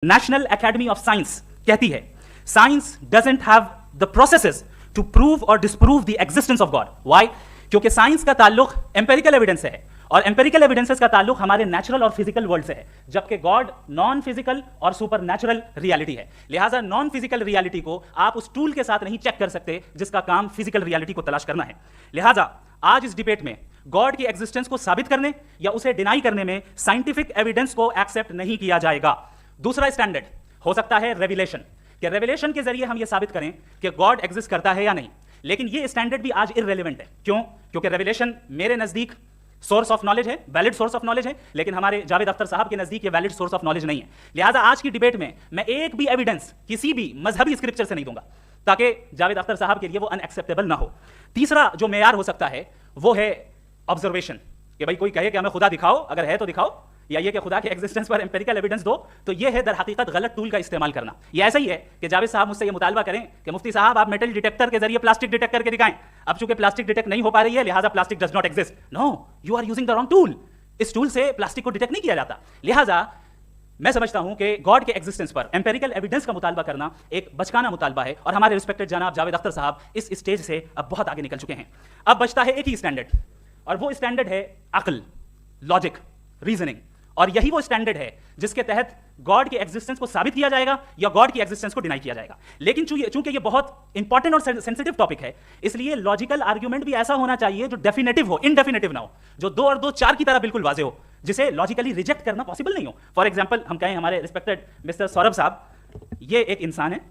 National academy of science कहती है science doesn't have the processes to prove और disprove the existence of God. Why? क्योंकि science का ताल्लुक एम्पेरिकल एविडेंस से है और एम्पेरिकल एविडेंसेस का ताल्लुक हमारे नेचुरल और फिजिकल वर्ल्ड से है, जबकि गॉड नॉन फिजिकल और सुपर नेचुरल रियलिटी है. लिहाजा नॉन फिजिकल रियलिटी को आप उस टूल के साथ नहीं चेक कर सकते जिसका काम फिजिकल रियलिटी को तलाश करना है. लिहाजा आज इस डिबेट में गॉड की एग्जिस्टेंस को साबित करने या उसे डिनाई करने में साइंटिफिक एविडेंस को एक्सेप्ट नहीं किया जाएगा. दूसरा स्टैंडर्ड हो सकता है रेविलेशन, कि रेविलेशन के जरिए हम यह साबित करें कि गॉड एग्जिस्ट करता है या नहीं. लेकिन यह स्टैंडर्ड भी आज इररेलेवेंट है. क्यों? क्योंकि रेविलेशन मेरे नजदीक सोर्स ऑफ नॉलेज है, वैलिड सोर्स ऑफ नॉलेज है, लेकिन हमारे जावेद अख्तर साहब के नजदीक ये वैलिड सोर्स ऑफ नॉलेज नहीं है. लिहाजा आज की डिबेट में मैं एक भी एविडेंस किसी भी मजहबी स्क्रिप्चर से नहीं दूंगा ताकि जावेद अख्तर साहब के लिए वो अनएक्सेप्टेबल ना हो. तीसरा जो मेयार हो सकता है वो है ऑब्जर्वेशन, कि भाई कोई कहे कि हमें खुदा दिखाओ, अगर है तो दिखाओ, या ये कि खुदा के एग्जिस्टेंस पर एम्पेरिकल एविडेंस दो, तो ये है दर हकीकत गलत टूल का इस्तेमाल करना. ये ऐसा ही है कि जावेद साहब मुझसे ये मुतालबा करें कि मुफ्ती साहब आप मेटल डिटेक्टर के जरिए प्लास्टिक डिटेक्ट करके दिखाएं. अब चूंकि प्लास्टिक डिटेक्ट नहीं हो पा रही है लिहाजा plastic does not exist. No, you are using the wrong tool. इस टूल से प्लास्टिक को डिटेक्ट नहीं किया जाता. लिहाजा मैं समझता हूं कि गॉड के एग्जिस्टेंस पर एम्पेरिकल एविडेंस का मुतालबा करना एक बचकाना मुतालबा है और हमारे रिस्पेक्टेड जनाब जावेद अख्तर साहब इस स्टेज से अब बहुत आगे निकल चुके हैं. अब बचता है एक ही स्टैंडर्ड और वो स्टैंडर्ड है अक्ल, लॉजिक, रीजनिंग. और यही वो स्टैंडर्ड है जिसके तहत गॉड के एग्जिस्टेंस को साबित किया जाएगा या गॉड की एग्जिस्टेंस को डिनाई किया जाएगा. लेकिन चूंकि ये बहुत इंपॉर्टेंट और सेंसिटिव टॉपिक है, इसलिए लॉजिकल आर्ग्यूमेंट भी ऐसा होना चाहिए जो डेफिनेटिव हो, इनडेफिनेटिव ना हो, जो 2 और 2 4 की तरह बिल्कुल वाजे हो, जिसे लॉजिकली रिजेक्ट करना पॉसिबल नहीं हो. फॉर एग्जाम्पल हम कहें हमारे रिस्पेक्टेड मिस्टर सौरभ साहब, ये एक इंसान है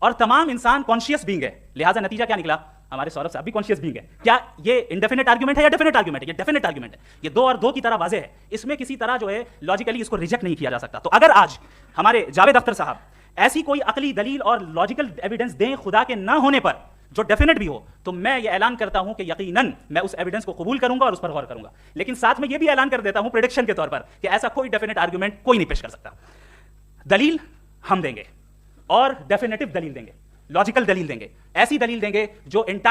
और तमाम इंसान कॉन्शियस बीइंग है. लिहाजा नतीजा क्या निकला? हमारे सौरभ साहब भी कॉन्शियस बीइंग है. क्या ये इंडेफिनेट आर्गुमेंट है या डेफिनेट आर्गुमेंट है? ये डेफिनेट आर्गुमेंट है. ये 2 और 2 की तरह वाजे है. इसमें किसी तरह जो है लॉजिकली इसको रिजेक्ट नहीं किया जा सकता. तो अगर आज हमारे जावेद अख्तर साहब ऐसी कोई अकली दलील और लॉजिकल एविडेंस दें खुदा के ना होने पर जो डेफिनेट भी हो, तो मैं ये ऐलान करता हूं कि यकीनन मैं उस एविडेंस को कबूल करूंगा और उस पर गौर करूंगा. लेकिन साथ में ये भी ऐलान कर देता हूं प्रेडिक्शन के तौर पर कि ऐसा कोई डेफिनेट आर्गुमेंट कोई नहीं पेश कर सकता. दलील हम देंगे और डेफिनेटिव दलील देंगे, लॉजिकल दलील देंगे, ऐसी दलील देंगे जो एंटायर